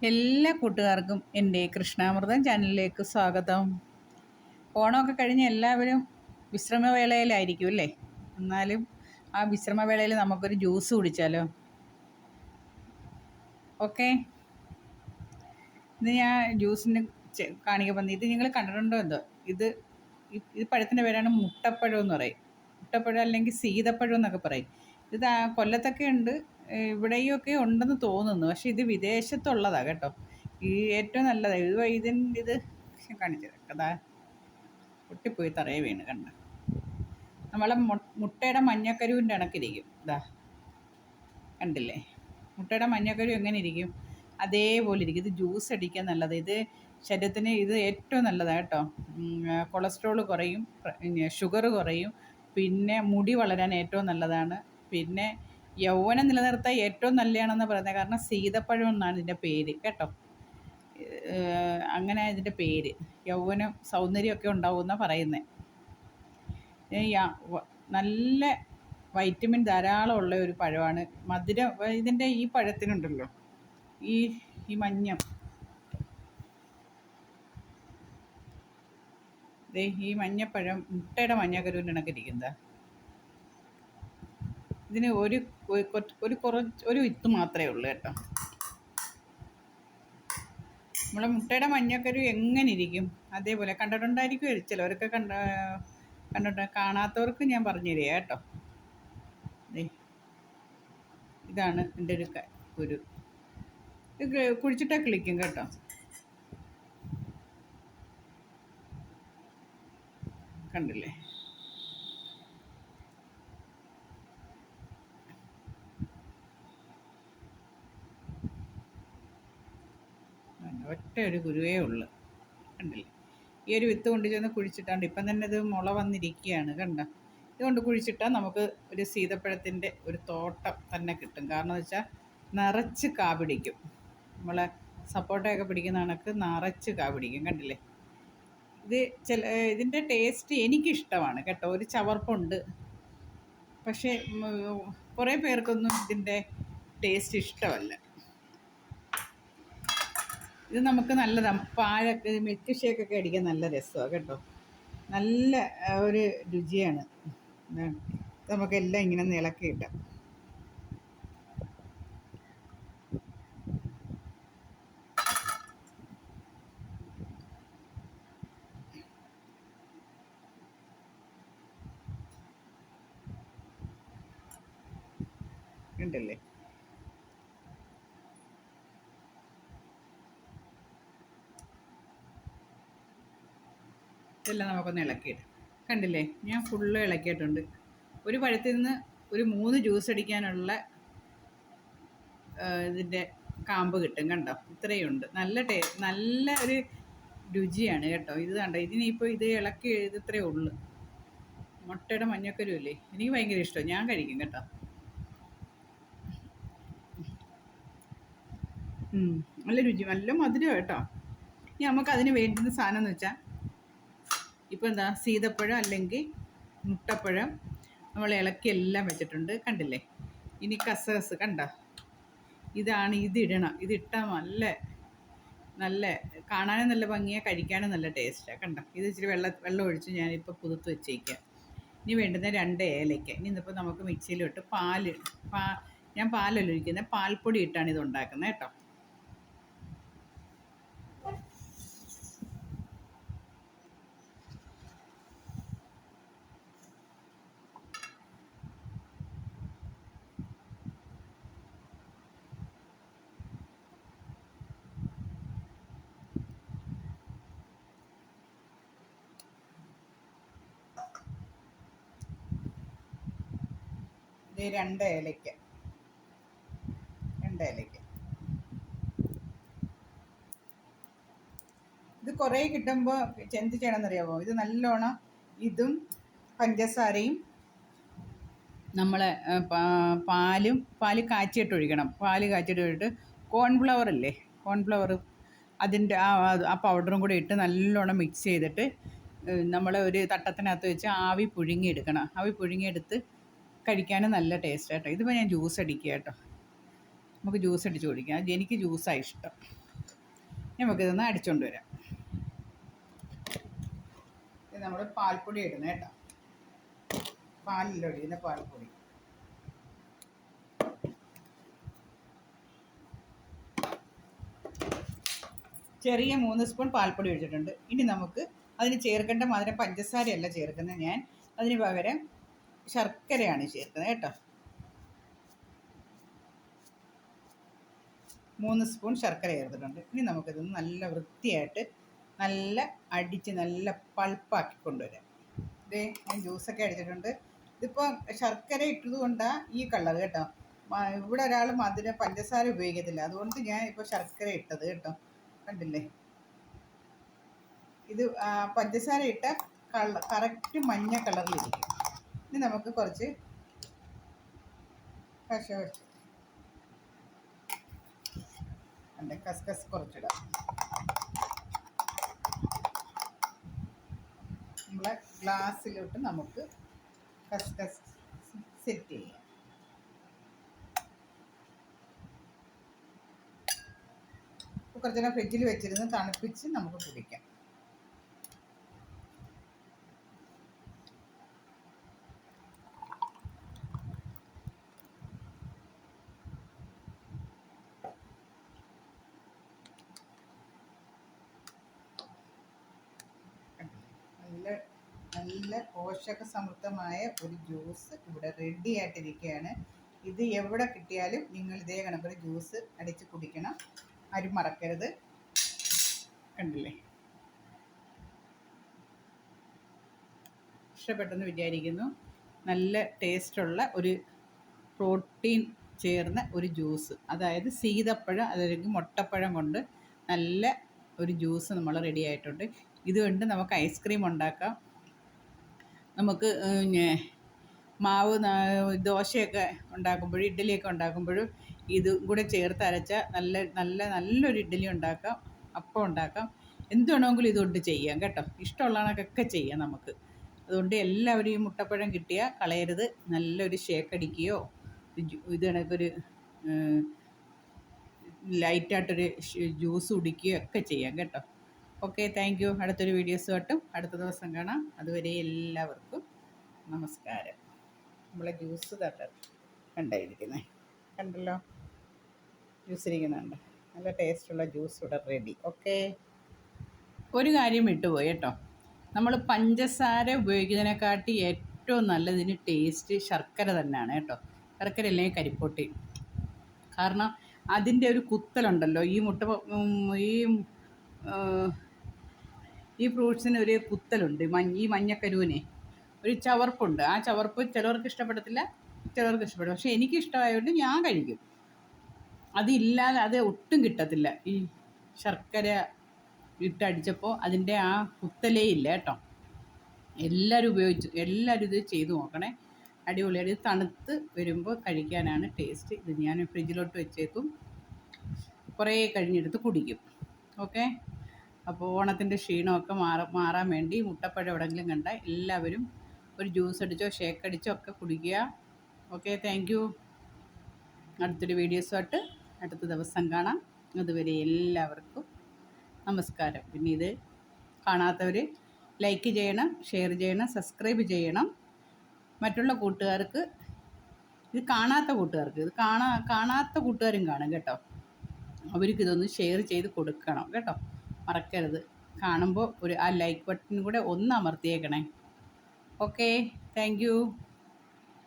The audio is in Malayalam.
എല്ലാ കൂട്ടുകാർക്കും എൻ്റെ കൃഷ്ണാമൃതം ചാനലിലേക്ക് സ്വാഗതം. ഓണമൊക്കെ കഴിഞ്ഞ് എല്ലാവരും വിശ്രമവേളയിലായിരിക്കും അല്ലേ? എന്നാലും ആ വിശ്രമവേളയിൽ നമുക്കൊരു ജ്യൂസ് കുടിച്ചാലോ? ഓക്കെ, ഇന്ന് ഞാൻ ജ്യൂസിന് കാണിക്കാൻ വന്നത് ഇത് നിങ്ങൾ കണ്ടിട്ടുണ്ടോ എന്തോ? ഇത് ഇത് പഴത്തിൻ്റെ പേരാണ് മുട്ടപ്പഴം എന്ന് പറയും. മുട്ടപ്പഴം അല്ലെങ്കിൽ സീതപ്പഴം എന്നൊക്കെ പറയും. ഇത് കൊല്ലത്തൊക്കെ ഉണ്ട്, ഇവിടെയൊക്കെ ഉണ്ടെന്ന് തോന്നുന്നു. പക്ഷെ ഇത് വിദേശത്തുള്ളതാണ് കേട്ടോ. ഈ ഏറ്റവും നല്ലതാണ് ഇത് കാണിച്ചത്. അതാ പൊട്ടിപ്പോയി തറയെ വീണ് കണ്ട. നമ്മളെ മുട്ടയുടെ മഞ്ഞക്കരുവിൻ്റെ കണക്കിരിക്കും. ഇതാ കണ്ടില്ലേ? മുട്ടയുടെ മഞ്ഞക്കരു എങ്ങനെ ഇരിക്കും അതേപോലെ ഇരിക്കും. ഇത് ജ്യൂസ് അടിക്കാൻ നല്ലത്. ഇത് ശരീരത്തിന് ഇത് ഏറ്റവും നല്ലതാണ് കേട്ടോ. കൊളസ്ട്രോൾ കുറയും, ഷുഗർ കുറയും, പിന്നെ മുടി വളരാൻ ഏറ്റവും നല്ലതാണ്, പിന്നെ യൗവനം നിലനിർത്താൻ ഏറ്റവും നല്ലതാണെന്ന് പറയുന്നത്. കാരണം സീതപ്പഴം എന്നാണ് ഇതിൻ്റെ പേര് കേട്ടോ. അങ്ങനെ ഇതിൻ്റെ പേര്. യൗവനം സൗന്ദര്യമൊക്കെ ഉണ്ടാവുമെന്നാണ് പറയുന്നത്. നല്ല വൈറ്റമിൻ ധാരാളം ഉള്ള ഒരു പഴമാണ്. മധുരം ഇതിൻ്റെ ഈ പഴത്തിനുണ്ടല്ലോ, ഈ മഞ്ഞ ഈ മഞ്ഞപ്പഴം മുട്ടയുടെ മഞ്ഞക്കരുവിൻ്റെ കണക്കിരിക്കുന്നത്. ഇതിന് ഒരു വിത്ത് മാത്രമേ ഉള്ളൂ കേട്ടോ. നമ്മളെ മുട്ടയുടെ മഞ്ഞക്കരു എങ്ങനെ ഇരിക്കും അതേപോലെ കണ്ടിട്ടുണ്ടായിരിക്കും ചിലവരൊക്കെ കണ്ടിട്ട്. കാണാത്തവർക്ക് ഞാൻ പറഞ്ഞു തരിക കേട്ടോ. ഇതാണ് എൻ്റെ ഒരു ഇത് കുഴിച്ചിട്ടാൽ കിളിക്കും കേട്ടോ. കണ്ടില്ലേ? ഒറ്റ ഒരു കുരുവേ ഉള്ളു. കണ്ടില്ലേ? ഈ ഒരു വിത്ത് കൊണ്ട് ചെന്ന് കുഴിച്ചിട്ടാണ്ട് ഇപ്പം തന്നെ ഇത് മുള വന്നിരിക്കുകയാണ്. കണ്ട, ഇതുകൊണ്ട് കുഴിച്ചിട്ടാൽ നമുക്ക് ഒരു സീതപ്പഴത്തിൻ്റെ ഒരു തോട്ടം തന്നെ കിട്ടും. കാരണം എന്ന് വെച്ചാൽ നിറച്ച് കാ പിടിക്കും. നമ്മളെ സപ്പോട്ടയൊക്കെ പിടിക്കുന്ന കണക്ക് നിറച്ച് കാ പിടിക്കും. കണ്ടില്ലേ? ഇതിൻ്റെ ടേസ്റ്റ് എനിക്കിഷ്ടമാണ് കേട്ടോ. ഒരു ചവർപ്പുണ്ട്, പക്ഷേ കുറേ പേർക്കൊന്നും ഇതിൻ്റെ ടേസ്റ്റ് ഇഷ്ടമല്ല. ഇത് നമുക്ക് നല്ലതാണ്. പാലൊക്കെ മിൽക്ക് ഷേക്കൊക്കെ അടിക്കാൻ നല്ല രസമാണ് കേട്ടോ. നല്ല ഒരു രുചിയാണ്. നമുക്കെല്ലാം ഇങ്ങനെ ഇളക്കിയിട്ടാം. ഉണ്ടല്ലേ? ഇതെല്ലാം നമുക്കൊന്ന് ഇളക്കിയിടാം. കണ്ടില്ലേ? ഞാൻ ഫുള്ള് ഇളക്കിയിട്ടുണ്ട്. ഒരു പഴത്തിൽ നിന്ന് ഒരു 3 ജ്യൂസ് അടിക്കാനുള്ള ഇതിൻ്റെ കാമ്പ് കിട്ടും. കണ്ടോ? ഇത്രയും ഉണ്ട്. നല്ല ഒരു രുചിയാണ് കേട്ടോ. ഇത് കണ്ടോ? ഇതിനിപ്പോൾ ഇത് ഇളക്കി ഇത്രയേ ഉള്ളൂ. മുട്ടയുടെ മഞ്ഞക്കരുവില്ലേ, എനിക്ക് ഭയങ്കര ഇഷ്ടമാണ്. ഞാൻ കഴിക്കും കേട്ടോ. നല്ല രുചി, നല്ല മധുരം കേട്ടോ. ഇനി നമുക്ക് അതിന് വേണ്ടുന്ന സാധനം എന്ന് വെച്ചാൽ ഇപ്പോൾ എന്താ, സീതപ്പഴം അല്ലെങ്കിൽ മുട്ടപ്പഴം നമ്മൾ ഇളക്കി എല്ലാം വെച്ചിട്ടുണ്ട്. കണ്ടില്ലേ? ഇനി കസകസ് കണ്ടോ? ഇതിടണം. ഇതിട്ടാൽ നല്ല കാണാനും നല്ല ഭംഗിയാണ്, കഴിക്കാനും നല്ല ടേസ്റ്റാണ്. കണ്ടോ? ഇത് ഇച്ചിരി വെള്ളം ഒഴിച്ച് ഞാനിപ്പോൾ പുതുത്ത് വെച്ചേക്കാം. ഇനി വേണ്ടുന്ന 2 ഏലയ്ക്ക. ഇനി ഇന്നിപ്പോൾ നമുക്ക് മിക്സിയിലിട്ട് ഞാൻ പാലല്ല ഒഴിക്കുന്നത്, പാൽപ്പൊടി ഇട്ടാണ് ഇത് ഉണ്ടാക്കുന്നത് കേട്ടോ. ഇത് 2 ഏലയ്ക്ക. ഇത് കുറേ കിട്ടുമ്പോൾ എന്ത് ചെയ്യണമെന്നറിയാമോ? ഇത് നല്ലോണം ഇതും പഞ്ചസാരയും നമ്മളെ പാല് കാച്ചിയിട്ട് ഒഴിക്കണം. പാല് കാച്ചിയിട്ട് ഒഴിച്ചിട്ട് കോൺഫ്ലവർ ഇല്ലേ, കോൺഫ്ലവർ അതിൻ്റെ ആ പൗഡറും കൂടി ഇട്ട് നല്ലോണം മിക്സ് ചെയ്തിട്ട് നമ്മൾ ഒരു തട്ടത്തിനകത്ത് വെച്ച് ആവി പുഴുങ്ങിയെടുക്കണം. ആവി പുഴുങ്ങിയെടുത്ത് കഴിക്കാനും നല്ല ടേസ്റ്റ് കേട്ടോ. ഇതിപ്പോൾ ഞാൻ ജ്യൂസ് അടിക്കുക കേട്ടോ. നമുക്ക് ജ്യൂസ് അടിച്ച് കുടിക്കാം. എനിക്ക് ജ്യൂസാണ് ഇഷ്ടം. നമുക്കിതൊന്ന് അടിച്ചുകൊണ്ട് വരാം. ഇത് നമ്മൾ പാൽപ്പൊടി ഇടുന്നത് കേട്ടോ, പാലിലൊഴിയുന്ന പാൽപ്പൊടി. ചെറിയ 3 സ്പൂൺ പാൽപ്പൊടി ഒഴിച്ചിട്ടുണ്ട്. ഇനി നമുക്ക് അതിന് ചേർക്കേണ്ട മധുരം പഞ്ചസാരയല്ല ചേർക്കുന്നത് ഞാൻ, അതിന് പകരം ശർക്കരയാണ് ചേർക്കുന്നത് കേട്ടോ. 3 സ്പൂൺ ശർക്കര ചേർത്തിട്ടുണ്ട്. ഇനി നമുക്കിതൊന്ന് നല്ല വൃത്തിയായിട്ട് നല്ല അടിച്ച് നല്ല പൾപ്പാക്കി കൊണ്ടുവരാം. ഇതേ ഞാൻ ജ്യൂസൊക്കെ അടിച്ചിട്ടുണ്ട്. ഇതിപ്പോൾ ശർക്കര ഇട്ടത് കൊണ്ടാണ് ഈ കളർ കേട്ടോ. ഇവിടെ ഒരാൾ മധുരം പഞ്ചസാര ഉപയോഗിക്കത്തില്ല, അതുകൊണ്ട് ഞാൻ ഇപ്പോൾ ശർക്കര ഇട്ടത് കേട്ടോ. കണ്ടില്ലേ, ഇത് പഞ്ചസാര ഇട്ട കറക്റ്റ് മഞ്ഞ കളറിലിരിക്കും. ഇനി നമുക്ക് കുറച്ച് കസ്കസ് കുറച്ചിടാം. നമ്മളെ ഗ്ലാസ്സിലോട്ട് നമുക്ക് കസ്കസ് സെറ്റ് ചെയ്യാം. കുറച്ച് നേരം ഫ്രിഡ്ജിൽ വെച്ചിരുന്ന് തണുപ്പിച്ച് നമുക്ക് കുടിക്കാം. നല്ല നല്ല പോഷക സമൃദ്ധമായ ഒരു ജ്യൂസ് ഇവിടെ റെഡി ആയിട്ടിരിക്കുകയാണ്. ഇത് എവിടെ കിട്ടിയാലും നിങ്ങൾ ഇതേ കണക്കൊരു ജ്യൂസ് അടിച്ച് കുടിക്കണം, ആരും മറക്കരുത്. കണ്ടില്ലേ, ഇഷ്ടപ്പെട്ടെന്ന് വിചാരിക്കുന്നു. നല്ല ടേസ്റ്റുള്ള ഒരു പ്രോട്ടീൻ ചേർന്ന ഒരു ജ്യൂസ്, അതായത് സീതപ്പഴം അല്ലെങ്കിൽ മുട്ടപ്പഴം കൊണ്ട് നല്ല ഒരു ജ്യൂസ് നമ്മൾ റെഡി ആയിട്ടുണ്ട്. ഇതുകൊണ്ട് നമുക്ക് ഐസ്ക്രീം ഉണ്ടാക്കാം, നമുക്ക് മാവ് ദോശയൊക്കെ ഉണ്ടാക്കുമ്പോഴും ഇഡ്ഡലിയൊക്കെ ഉണ്ടാക്കുമ്പോഴും ഇതും കൂടെ ചേർത്ത് അരച്ചാൽ നല്ലൊരു ഇഡ്ഡലി ഉണ്ടാക്കാം, അപ്പം ഉണ്ടാക്കാം, എന്ത് വേണമെങ്കിലും ഇതുകൊണ്ട് ചെയ്യാം കേട്ടോ. ഇഷ്ടമുള്ളതൊക്കെ ചെയ്യാം നമുക്ക്. അതുകൊണ്ട് എല്ലാവരും ഈ മുട്ടപ്പഴം കിട്ടിയാൽ കളയരുത്. നല്ലൊരു ഷേക്ക് അടിക്കുകയോ ഇത് കണക്കൊരു ലൈറ്റായിട്ടൊരു ജ്യൂസ് കുടിക്കുകയോ ഒക്കെ ചെയ്യാം കേട്ടോ. Okay, thank you. അടുത്തൊരു വീഡിയോസുമായിട്ടും അടുത്ത ദിവസം കാണാം. അതുവരെ എല്ലാവർക്കും നമസ്കാരം. നമ്മളെ ജ്യൂസ് കണ്ടായിരിക്കുന്നത് കണ്ടല്ലോ, ജ്യൂസ് ഇരിക്കുന്നുണ്ട്. നല്ല ടേസ്റ്റുള്ള ജ്യൂസ് ഇവിടെ റെഡി. ഓക്കെ, ഒരു കാര്യം വിട്ടുപോയി കേട്ടോ. നമ്മൾ പഞ്ചസാര ഉപയോഗിക്കുന്നതിനെക്കാട്ടി ഏറ്റവും നല്ലതിന് ടേസ്റ്റ് ശർക്കര തന്നെയാണ് കേട്ടോ. ശർക്കര അല്ലെങ്കിൽ കരിപ്പൊട്ടി. കാരണം അതിൻ്റെ ഒരു കുത്തലുണ്ടല്ലോ, ഈ ഫ്രൂട്ട്സിന് ഒരു കുത്തലുണ്ട്. ഈ മഞ്ഞക്കരുവിനെ ഒരു ചവർപ്പുണ്ട്. ആ ചവർപ്പ് ചിലവർക്ക് ഇഷ്ടപ്പെടത്തില്ല, ചിലവർക്ക് ഇഷ്ടപ്പെടും. പക്ഷേ എനിക്ക് ഇഷ്ടമായതുകൊണ്ട് ഞാൻ കഴിക്കും. അതില്ലാതെ അത് ഒട്ടും കിട്ടത്തില്ല. ഈ ശർക്കര ഇട്ടടിച്ചപ്പോൾ അതിൻ്റെ ആ കുത്തലേ ഇല്ല കേട്ടോ. എല്ലാവരും ഇത് ചെയ്ത് നോക്കണേ, അടിപൊളിയാണ്. ഇത് തണുത്ത് വരുമ്പോൾ കഴിക്കാനാണ് ടേസ്റ്റ്. ഇത് ഞാൻ ഫ്രിഡ്ജിലോട്ട് വെച്ചേക്കും, കുറേ കഴിഞ്ഞെടുത്ത് കുടിക്കും. ഓക്കെ, അപ്പോൾ ഓണത്തിൻ്റെ ക്ഷീണമൊക്കെ മാറാൻ വേണ്ടി മുട്ടപ്പഴം എവിടെയെങ്കിലും കണ്ടാൽ എല്ലാവരും ഒരു ജ്യൂസ് അടിച്ചോ ഷേക്ക് അടിച്ചോ ഒക്കെ കുടിക്കുക. Okay, thank you. അടുത്തൊരു വീഡിയോസുമായിട്ട് അടുത്ത ദിവസം കാണാം. അതുവരെ എല്ലാവർക്കും നമസ്കാരം. പിന്നെ ഇത് കാണാത്തവർ ലൈക്ക് ചെയ്യണം, ഷെയർ ചെയ്യണം, സബ്സ്ക്രൈബ് ചെയ്യണം. മറ്റുള്ള കൂട്ടുകാർക്ക്, ഇത് കാണാത്ത കൂട്ടുകാരും കാണും കേട്ടോ. അവർക്കിതൊന്ന് ഷെയർ ചെയ്ത് കൊടുക്കണം കേട്ടോ, മറക്കരുത്. കാണുമ്പോൾ ആ ലൈക്ക് ബട്ടൺ കൂടെ ഒന്ന് അമർത്തിയേക്കണേ. Okay, thank you.